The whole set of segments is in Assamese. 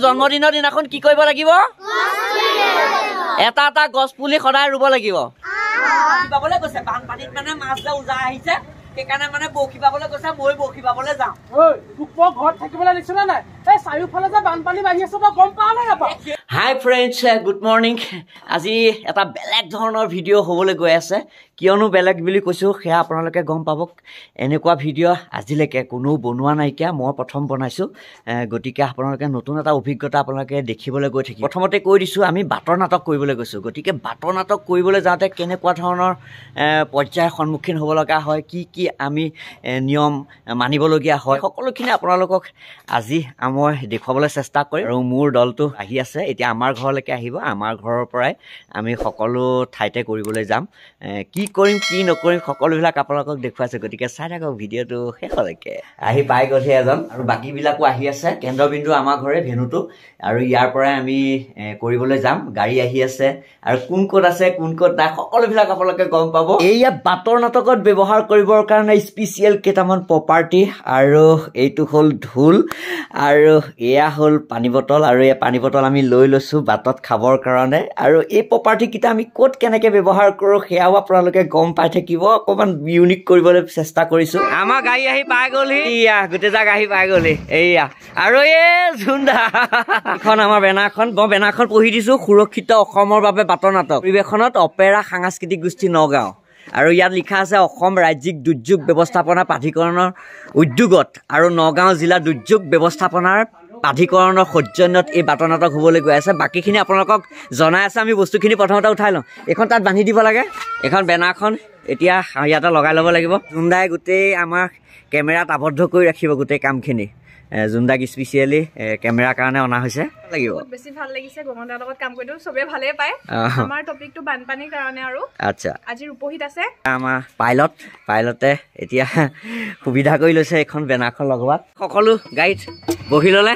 জন্মদিনৰ দিনাখন কি কৰিব লাগিব এটা এটা গছ পুলি সদায় ৰুব লাগিব কিবাবলৈ কৈছে বানপানীত মানে মাছ যে উজা আহিছে সেইকাৰণে মানে বৰশী বাবলৈ কৈছে মই বৰশী বাবলৈ যাওঁ ঐ তোক ঘৰত থাকিবলৈ দিছ না নাই এই চাৰিওফালে যে বানপানী বাঢ়ি আছে তই গম পাৱ নে নাপাৱ হাই ফ্ৰেণ্ডছ গুড মৰ্নিং আজি এটা বেলেগ ধৰণৰ ভিডিঅ' হ'বলৈ গৈ আছে কিয়নো বেলেগ বুলি কৈছোঁ সেয়া আপোনালোকে গম পাব এনেকুৱা ভিডিঅ' আজিলৈকে কোনো বনোৱা নাইকিয়া মই প্ৰথম বনাইছোঁ গতিকে আপোনালোকে নতুন এটা অভিজ্ঞতা আপোনালোকে দেখিবলৈ গৈ থাকিব প্ৰথমতে কৈ দিছোঁ আমি বাটৰ নাটক কৰিবলৈ গৈছোঁ গতিকে বাটৰ নাটক কৰিবলৈ যাওঁতে কেনেকুৱা ধৰণৰ পৰ্যায়ৰ সন্মুখীন হ'ব লগা হয় কি কি আমি নিয়ম মানিবলগীয়া হয় সকলোখিনি আপোনালোকক আজি মই দেখুৱাবলৈ চেষ্টা কৰিম আৰু মোৰ দলটো আহি আছে এতিয়া আমাৰ ঘৰলৈকে আহিব আমাৰ ঘৰৰ পৰাই আমি সকলো ঠাইতে কৰিবলৈ যাম কি কৰিম কি নকৰিম সকলোবিলাক আপোনালোকক দেখুৱাইছে গতিকে চাই থাকক ভিডিঅ'টো শেষলৈকে আহি পাই গ'লহি এজন আৰু বাকীবিলাকো আহি আছে কেন্দ্ৰবিন্দু আমাৰ ঘৰে ভেনুটো আৰু ইয়াৰ পৰাই আমি কৰিবলৈ যাম গাড়ী আহি আছে আৰু কোন ক'ত আছে কোন ক'ত নাই সকলোবিলাক আপোনালোকে গম পাব এয়া বাটৰ নাটকত ব্যৱহাৰ কৰিবৰ কাৰণে স্পেচিয়েল কেইটামান প্ৰপাৰ্টি আৰু এইটো হ'ল ঢোল আৰু এয়া হ'ল পানী বটল আৰু এই পানী বটল আমি লৈ লৈছোঁ বাটত খাবৰ কাৰণে আৰু এই প্ৰপাৰ্টিকেইটা আমি ক'ত কেনেকৈ ব্যৱহাৰ কৰোঁ সেয়াও আপোনালোকে গম পাই থাকিব অকণমান ইউনিক কৰিবলৈ চেষ্টা কৰিছোঁ আমাৰ গাড়ী আহি পাই গ'লহি এয়া গোটেই জাক আহি পাই গ'লহি এয়া আৰু এই জুন্দা এখন আমাৰ বেনাৰখন মই বেনাৰখন পঢ়ি দিছোঁ সুৰক্ষিত অসমৰ বাবে বাটৰ নাটক পৰিৱেশনত অপেৰা সাংস্কৃতিক গোষ্ঠী নগাঁও আৰু ইয়াত লিখা আছে অসম ৰাজ্যিক দুৰ্যোগ ব্যৱস্থাপনা প্ৰাধিকৰণৰ উদ্যোগত আৰু নগাঁও জিলা দুৰ্যোগ ব্যৱস্থাপনাৰ প্ৰাধিকৰণৰ সৌজন্যত এই বাটৰ নাটক হ'বলৈ গৈ আছে বাকীখিনি আপোনালোকক জনাই আছে আমি বস্তুখিনি প্ৰথমতে উঠাই লওঁ এইখন তাত বান্ধি দিব লাগে এইখন বেনাৰখন এতিয়া ইয়াতে লগাই ল'ব লাগিব জুন্দাই গোটেই আমাৰ কেমেৰাত আবদ্ধ কৰি ৰাখিব গোটেই কামখিনি জুন্দাক স্পেচিয়েলি কেমেৰাৰ কাৰণে অনা হৈছে লাগিব বেছি ভাল লাগিছে গগনদাৰ লগত কাম কৰিতো সবে ভালেই পায় আমাৰ টপিকটো বানপানীৰ কাৰণে আৰু আচ্ছা আজি ৰূপহীত আছে আমাৰ পাইলটে এতিয়া সুবিধা কৰি লৈছে এখন বেনাৰখন লগোৱাত সকলো গাড়ীত বহি ল'লে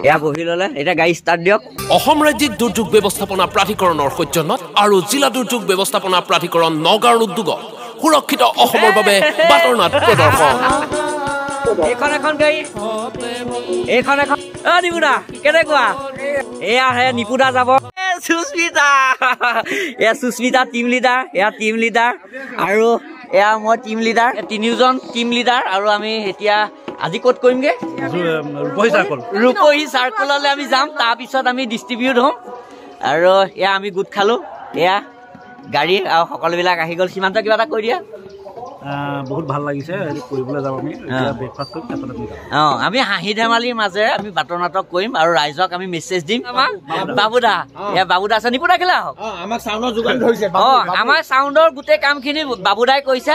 এয়া বহি ল'লে এতিয়া গাড়ী ষ্টাৰ্ট দিয়ক অসম ৰাজ্যিক দুৰ্যোগ ব্যৱস্থাপনা প্ৰাধিকৰণৰ সৌজন্যত আৰু জিলা দুৰ্যোগ ব্যৱস্থাপনা প্ৰাধিকৰণ নগাঁৱৰ উদ্যোগত সুৰক্ষিত অসমৰ বাবে বাটৰ নাট প্ৰদৰ্শন এখন গাড়ী এইখন এখন নিপুদা কেনেকুৱা এয়া হে নিপুদা যাব সুস্মিতা টিম লিডাৰ এয়া টিম লিডাৰ আৰু এয়া মই টিম লিডাৰ তিনিওজন টিম লিডাৰ আৰু আমি এতিয়া আজি ক'ত কৰিমগে ৰূপহী চাৰ্কললৈ আমি যাম তাৰপিছত আমি ডিষ্ট্ৰিবিউট হ'ম আৰু এয়া আমি গোট খালোঁ এয়া গাড়ী আৰু সকলোবিলাক আহি গ'ল সীমান্ত কিবা এটা কৈ দিয়া বহুত ভাল লাগিছে কৰিবলৈ যাম আমি ব্ৰেকফাষ্ট কৰিম আমি হাঁহি ধেমালিৰ মাজেৰে আমি বাটৰ নাটক কৰিম আৰু ৰাইজক আমি মেছেজ দিম বাবুদা এয়া বাবুদা আছে নিপুদা খেলা হওক আমাক চাউণ্ডৰ যোগান ধৰিছে আমাৰ চাউণ্ডৰ গোটেই কামখিনি বাবুদাই কৰিছে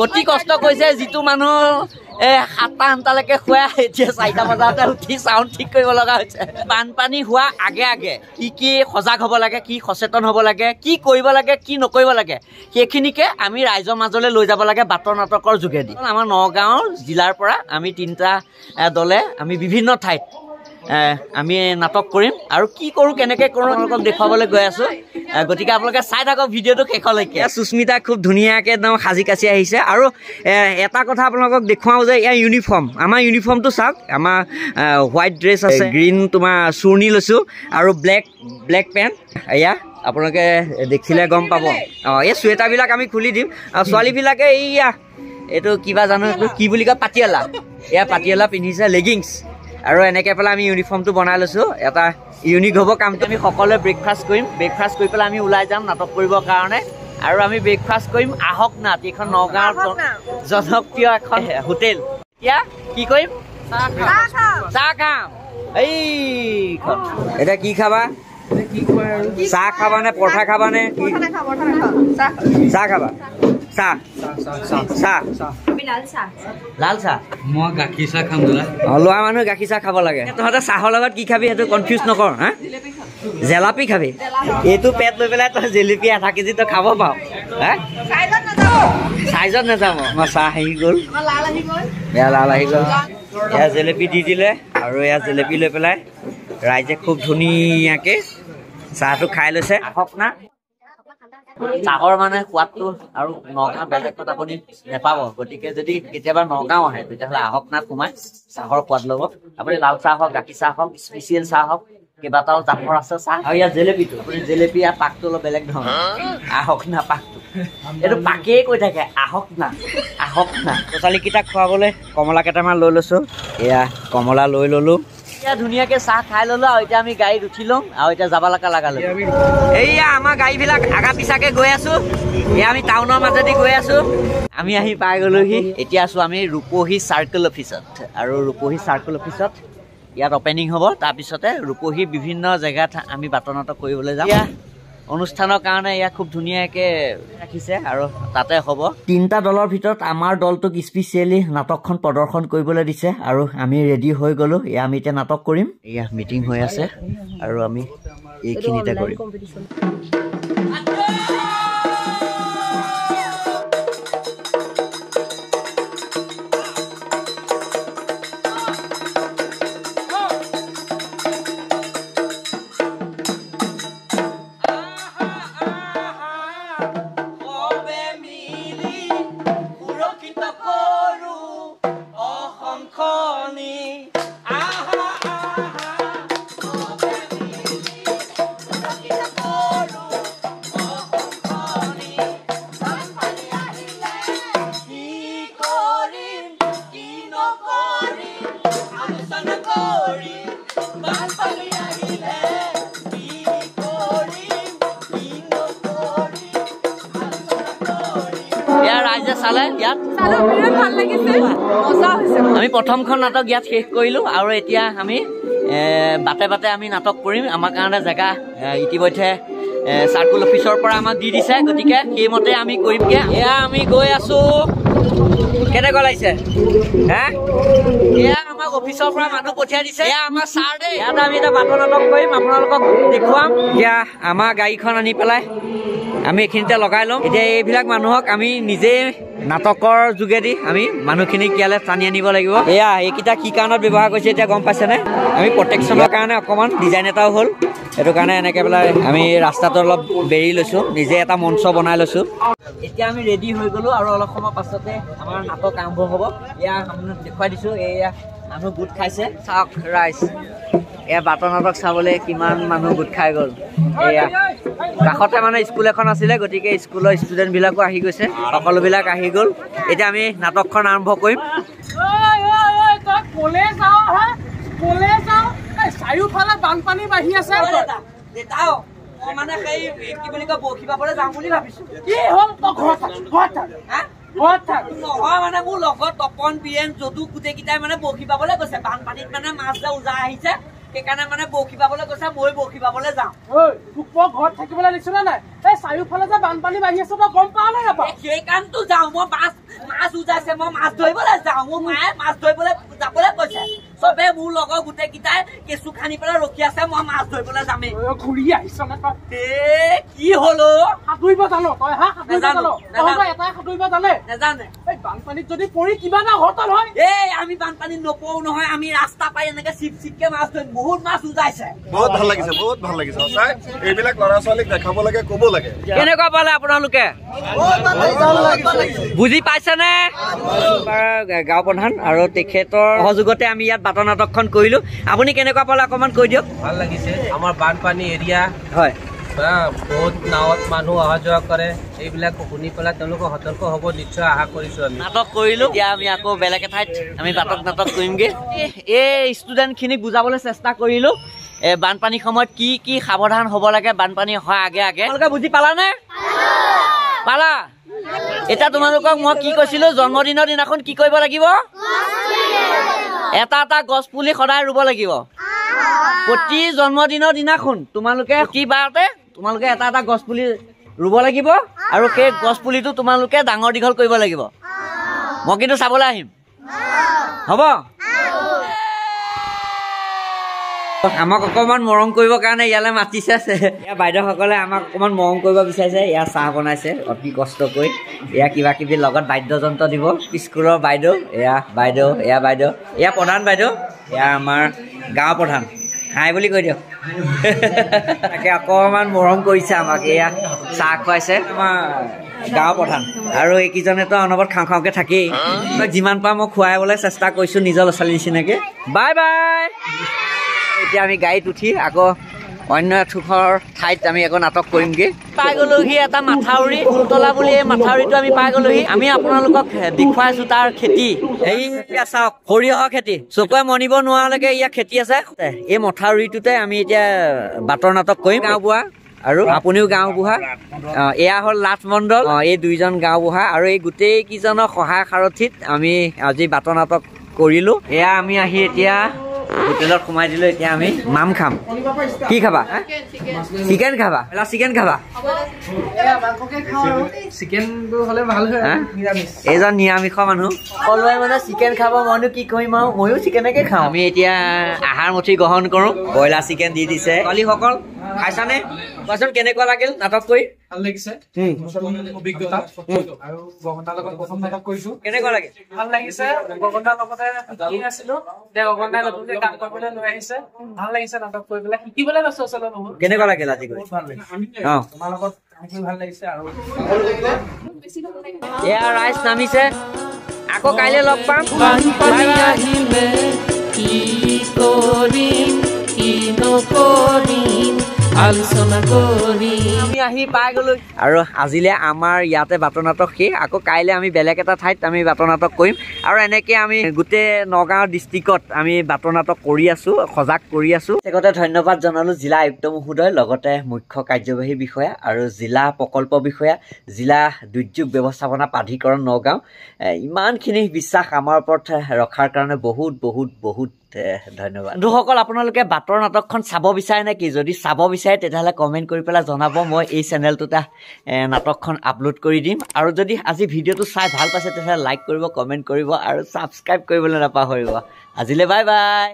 অতি কষ্ট কৰিছে যিটো মানুহ 7-8টালৈকে শুৱাই এতিয়া 4টা বজাতে উঠি চাউণ্ড ঠিক কৰিব লগা হৈছে বানপানী হোৱা আগে আগে কি সজাগ হ'ব লাগে কি সচেতন হ'ব লাগে কি কৰিব লাগে কি নকৰিব লাগে সেইখিনিকে আমি ৰাইজৰ মাজলৈ লৈ যাব লাগে বাটৰ নাটকৰ যোগেদি আমাৰ নগাঁৱৰ জিলাৰ পৰা আমি 3টা দলে আমি বিভিন্ন ঠাইত আমি নাটক কৰিম আৰু কি কৰোঁ কেনেকৈ কৰোঁ আপোনালোকক দেখুৱাবলৈ গৈ আছোঁ গতিকে আপোনালোকে চাই থাকক ভিডিঅ'টো শেষলৈকে সুস্মিতা খুব ধুনীয়াকৈ একদম সাজি কাচি আহিছে আৰু এটা কথা আপোনালোকক দেখুৱাওঁ যে ইয়াৰ ইউনিফৰ্ম আমাৰ ইউনিফৰ্মটো চাওক আমাৰ হোৱাইট ড্ৰেছ আছে গ্ৰীণ তোমাৰ চুৰ্ণি লৈছোঁ আৰু ব্লেক পেণ্ট এয়া আপোনালোকে দেখিলে গম পাব এই চুৱেটাৰবিলাক আমি খুলি দিম আৰু ছোৱালীবিলাকে এইটো কিবা জানো এইটো কি বুলি কয় পাটিয়ালা এয়া পাটিয়ালা পিন্ধিছে লেগিংছ আৰু এনেকৈ পেলাই আমি ইউনিফৰ্মটো বনাই লৈছোঁ এটা ইউনিক হ'ব কামটো আমি সকলোৱে ব্ৰেকফাষ্ট কৰিম ব্ৰেকফাষ্ট কৰি পেলাই আমি ওলাই যাম নাটক কৰিবৰ কাৰণে আৰু আমি ব্ৰেকফাষ্ট কৰিম আহক নাট এইখন নগাঁৱৰ জনপ্ৰিয় এখন হোটেল এতিয়া কি কৰিম চাহ খাম এইখন এতিয়া কি খাবা চাহ খাবা নে পৰঠা খাবা নে চাহ খাবা লাল চাহ মই গাখীৰ চাহ খাম লোৱা মানুহে গাখীৰ চাহ খাব লাগে তহঁতে চাহৰ লগত কি খাবি সেইটো কনফিউজ নকৰ হা জেলাপি খাবি এইটো পেট লৈ পেলাই তই জেলেপি আধা কেজি তই খাব পাৰ হা চাইজত নাযাব মই চাহ আহি গ'ল এয়া লাল আহি গ'ল এয়া জেলেপি দি দিলে আৰু এয়া জেলেপি লৈ পেলাই ৰাইজে খুব ধুনীয়াকৈ চাহটো খাই লৈছে আহক না চাহৰ মানে সোৱাদটো আৰু নগাঁও বেলেগত আপুনি নেপাব গতিকে যদি কেতিয়াবা নগাঁও আহে তেতিয়াহ'লে আহক না সোমাই চাহৰ সোৱাদ ল'ব আপুনি লাল চাহ হওক গাখীৰ চাহ হওক স্পেচিয়েল চাহ হওক কেইবাটাও জাতৰ আছে চাহ আৰু ইয়াত জেলেপিটো আপুনি জেলেপি আৰু পাকটো অলপ বেলেগ ধৰণৰ আহক না পাকটো এইটো পাকেই কৈ থাকে আহক না ছোৱালীকেইটাক খুৱাবলৈ কমলা কেইটামান লৈ লৈছো এয়া কমলা লৈ ললো এতিয়া ধুনীয়াকে চাহ খাই ললো আৰু এতিয়া আমি গাড়ীত উঠি লওঁ আৰু এতিয়া যাব লগালো এইয়া আমাৰ গাড়ীবিলাক আগা পিছাকে গৈ আছো এয়া আমি টাউনৰ মাজেদি গৈ আছো আমি আহি পাই গলোহি এতিয়া আছো আমি ৰূপহী চাৰ্কেল অফিচত আৰু ৰূপহী চাৰ্কেল অফিচত ইয়াত অপেনিং হ'ব তাৰপিছতে ৰূপহী বিভিন্ন জেগাত আমি বাটৰ নাটক কৰিবলৈ যাম অনুষ্ঠানৰ কাৰণে ইয়াক খুব ধুনীয়াকে ৰাখিছে আৰু তাতে হ'ব 3টা দলৰ ভিতৰত আমাৰ দলটোক স্পেচিয়েলি নাটকখন প্ৰদৰ্শন কৰিবলৈ দিছে আৰু আমি ৰেডি হৈ গলো এয়া আমি এতিয়া নাটক কৰিম এয়া মিটিং হৈ আছে আৰু আমি এইখিনিতে কৰিম আমি প্ৰথমখন নাটক ইয়াত শেষ কৰিলো আৰু এতিয়া আমি বাটে বাটে আমি নাটক কৰিম আমাৰ কাৰণে জেগা ইতিমধ্যে চাৰ্কুল অফিচৰ পৰা আমাক দি দিছে গতিকে সেইমতে আমি কৰিমগে এয়া আমি গৈ আছো কেনেকুৱা লাগিছে এয়া আমাক অফিচৰ পৰা মানুহ পঠিয়াই দিছে এয়া আমাৰ ছাৰ দেই ইয়াত আমি এটা বাটৰ নাটক কৰিম আপোনালোকক দেখুৱাম এতিয়া আমাৰ গাড়ীখন আনি পেলাই আমি এইখিনিতে লগাই লম এতিয়া এইবিলাক মানুহক আমি নিজে নাটকৰ যোগেদি আমি মানুহখিনিক ইয়ালৈ টানি আনিব লাগিব এয়া এইকেইটা কি কাৰণত ব্যৱহাৰ কৰিছে এতিয়া গম পাইছেনে আমি প্ৰটেকশ্যনৰ কাৰণে অকণমান ডিজাইন এটাও হ'ল সেইটো কাৰণে এনেকৈ পেলাই আমি ৰাস্তাটো অলপ বেৰি লৈছোঁ নিজে এটা মঞ্চ বনাই লৈছোঁ এতিয়া আমি ৰেডি হৈ গ'লো আৰু অলপ সময় পাছতে আমাৰ নাটক আৰম্ভ হ'ব এয়া আপোনাক দেখুৱাই দিছোঁ এয়া মানুহ গোট খাইছে চাওক ৰাইজ এয়া বাটৰ নাটক চাবলৈ কিমান মানুহ গোট খাই গ'ল এয়া কাষতে মানে স্কুল এখন আছিলে গতিকে স্কুলৰ ষ্টুডেণ্টবিলাকো আহি গৈছে সকলোবিলাক আহি গ'ল এতিয়া আমি নাটকখন আৰম্ভ কৰিম চাৰিওফালে বানপানী বাঢ়ি আছে মানে সেই কি বুলি কয় বৰশী বাবলৈ যাম বুলি ভাবিছো কি হ'ল নহয় মানে মোৰ লগত তপন বীৰেন যদু গোটেইকেইটাই মানে বৰশী বাবলৈ গৈছে বানপানীত মানে মাছ যে উজাই আহিছে সেইকাৰণে মানে বৰশী বাবলৈ গৈছে মই বৰশী বাবলৈ যাওঁ ঘৰত থাকিবলৈ দিছো নে নাই এই চাৰিওফালে যে বানপানী বাঢ়ি আছে তই গম পাৱ নে নাপাৱ সেইকাৰণেতো যাওঁ মই মাছ উজাইছে মই মাছ ধৰিবলৈ যাওঁ মোৰ মায়ে মাছ ধৰিবলৈ যাবলৈ কৈছে চবে মোৰ লগৰ গোটেইকেইটাই কেঁচু খানি পেলাই ৰখি আছে মই মাছ ধৰিবলৈ যামেই ঘূৰি আহিছ নে তই কি হলো সাঁতুৰিব জানো তই এটাই সাঁতুৰিব জানে নেজানে এই বানপানীত যদি পৰি কিবা এটা ঘটল হয় এই আমি বানপানীত নপৰো নহয় আমি ৰাস্তা পাই এনেকে চিপকে মাছ ধৰিম বহুত মাছ উজাইছে বহুত ভাল লাগিছে সঁচাই এইবিলাক ল'ৰা ছোৱালীক দেখাব লাগে ক'ব লাগে কেনেকুৱা পালে আপোনালোকে বুজি পাইছেনে গাঁও প্ৰধান আৰু তেখেতৰ সহযোগতে আমি ইয়াত বাটৰ নাটকখন কৰিলো আপুনি কেনেকুৱা পালে অকণমান কৈ দিয়ক ভাল লাগিছে আমাৰ বানপানী এৰিয়া হয় বহুত নাৱত মানুহ অহা যোৱা কৰে এইবিলাক শুনি পেলাই তেওঁলোকক সতৰ্ক হ'ব নিশ্চয় আশা কৰিছো আমি নাটক কৰিলো এতিয়া আমি আকৌ বেলেগ এঠাইত আমি নাটক কৰিমগে এই ষ্টুডেণ্টখিনিক বুজাবলৈ চেষ্টা কৰিলো বানপানীৰ সময়ত কি কি সাৱধান হ'ব লাগে বানপানী হয় আগে তোমালোকে বুজি পালানে পালা এতিয়া তোমালোকক মই কি কৈছিলো জন্মদিনৰ দিনাখন কি কৰিব লাগিব এটা এটা গছ পুলি সদায় ৰুব লাগিব প্ৰতি জন্মদিনৰ দিনাখন তোমালোকে প্ৰতিবাৰতে তোমালোকে এটা এটা গছ পুলি ৰুব লাগিব আৰু সেই গছ পুলিটো তোমালোকে ডাঙৰ দীঘল কৰিব লাগিব মই কিন্তু চাবলৈ আহিম হ'ব আমাক অকণমান মৰম কৰিবৰ কাৰণে ইয়ালৈ মাতিছে ইয়াৰ বাইদেউসকলে আমাক অকণমান মৰম কৰিব বিচাৰিছে ইয়াৰ চাহ বনাইছে অতি কষ্ট কৰি এয়া কিবা কিবি লগত বাদ্যযন্ত্ৰ দিব স্কুলৰ বাইদেউ এয়া প্ৰধান বাইদেউ এয়া আমাৰ গাঁও প্ৰধান হাই বুলি কৈ দিয়ক তাকে অকণমান মৰম কৰিছে আমাক এয়া চাহ খুৱাইছে আমাৰ গাঁও প্ৰধান আৰু এইকেইজনেতো অনবৰত খাওঁ খাওঁকে থাকেই যিমান পাৰোঁ মই খুৱাবলৈ চেষ্টা কৰিছোঁ নিজৰ ল'ৰা ছোৱালীৰ নিচিনাকৈ বাই বাই এতিয়া আমি গাড়ীত উঠি আকৌ অন্য এঠোখৰ ঠাইত আমি আকৌ নাটক কৰিমগৈ পাই গ'লোহি এটা মাথাউৰি ফুলতলা বুলি এই মাথাউৰিটো আমি পাই গ'লোহি আমি আপোনালোকক দেখুৱাইছোঁ তাৰ খেতি এইয়া চাওক সৰিয়হৰ খেতি চকুৱে মনিব নোৱাৰালৈকে ইয়াত খেতি আছে এই মথাউৰিটোতে আমি এতিয়া বাটৰ নাটক কৰিম গাঁওবুঢ়া আৰু আপুনিও গাঁওবুঢ়া এয়া হ'ল লাট মণ্ডল এই দুইজন গাঁওবুঢ়া আৰু এই গোটেই কেইজনৰ সহায় সাৰথিত আমি আজি বাটৰ নাটক কৰিলোঁ এয়া আমি আহি এতিয়া হোটেলত সোমাই দিলোঁ এতিয়া আমি মাম খাম কি খাবা চিকেন খাবা চিকেন খাবা চিকেনটো হ'লে ভাল হয় এইজন নিৰামিষৰ মানুহ সকলোৱে মানে চিকেন খাব মইনো কি কৰিম আৰু ময়ো চিকেনকে খাওঁ আমি এতিয়া আহাৰ মুঠি গ্ৰহণ কৰোঁ ব্ৰইলাৰ চিকেন দি দিছে ছোৱালীসকল খাইছানে কোৱাচোন কেনেকুৱা লাগিল নাটক কৰি ভাল লাগিছে অভিজ্ঞতা আৰু গগনাৰ লগত প্ৰথম নাটক কৰিছোঁ কেনেকুৱা লাগিল ভাল লাগিছে গগনাৰ লগতে শিকি আছিলো গগনাই নতুনকে কাম কৰিবলৈ লৈ আহিছে ভাল লাগিছে নাটক কৰি পেলাই শিকিবলৈ পাইছো আচলতে বহুত কেনেকুৱা লাগিল আজি কৰি ভাল লাগিছে তোমাৰ লগত ভাল লাগিছে আৰু এয়া ৰাইজ নামিছে আকৌ কাইলৈ লগ পাম আমি আহি পাই গ'লো আৰু আজিলে আমাৰ ইয়াতে বাটৰ নাটক শেষ আকৌ কাইলৈ আমি বেলেগ এটা ঠাইত আমি বাটৰ নাটক কৰিম আৰু এনেকৈ আমি গোটেই নগাঁও ডিষ্ট্ৰিক্টত আমি বাটৰ নাটক কৰি আছোঁ সজাগ কৰি আছোঁ লগতে ধন্যবাদ জনালোঁ জিলা আয়ুক্ত মহোদয় লগতে মুখ্য কাৰ্যবাহী বিষয়া আৰু জিলা প্ৰকল্প বিষয়া জিলা দুৰ্যোগ ব্যৱস্থাপনা প্ৰাধিকৰণ নগাঁও ইমানখিনি বিশ্বাস আমাৰ ওপৰত ৰখাৰ কাৰণে বহুত বহুত বহুত ধন্যবাদ বন্ধুসকল আপোনালোকে বাটৰ নাটকখন চাব বিচাৰে নেকি যদি চাব বিচাৰে তেতিয়াহ'লে কমেণ্ট কৰি পেলাই জনাব মই এই চেনেলটোতে নাটকখন আপলোড কৰি দিম আৰু যদি আজি ভিডিঅ'টো চাই ভাল পাইছে তেতিয়াহ'লে লাইক কৰিব কমেণ্ট কৰিব আৰু ছাবস্ক্ৰাইব কৰিবলৈ নাপাহৰিব আজিলৈ বাই বাই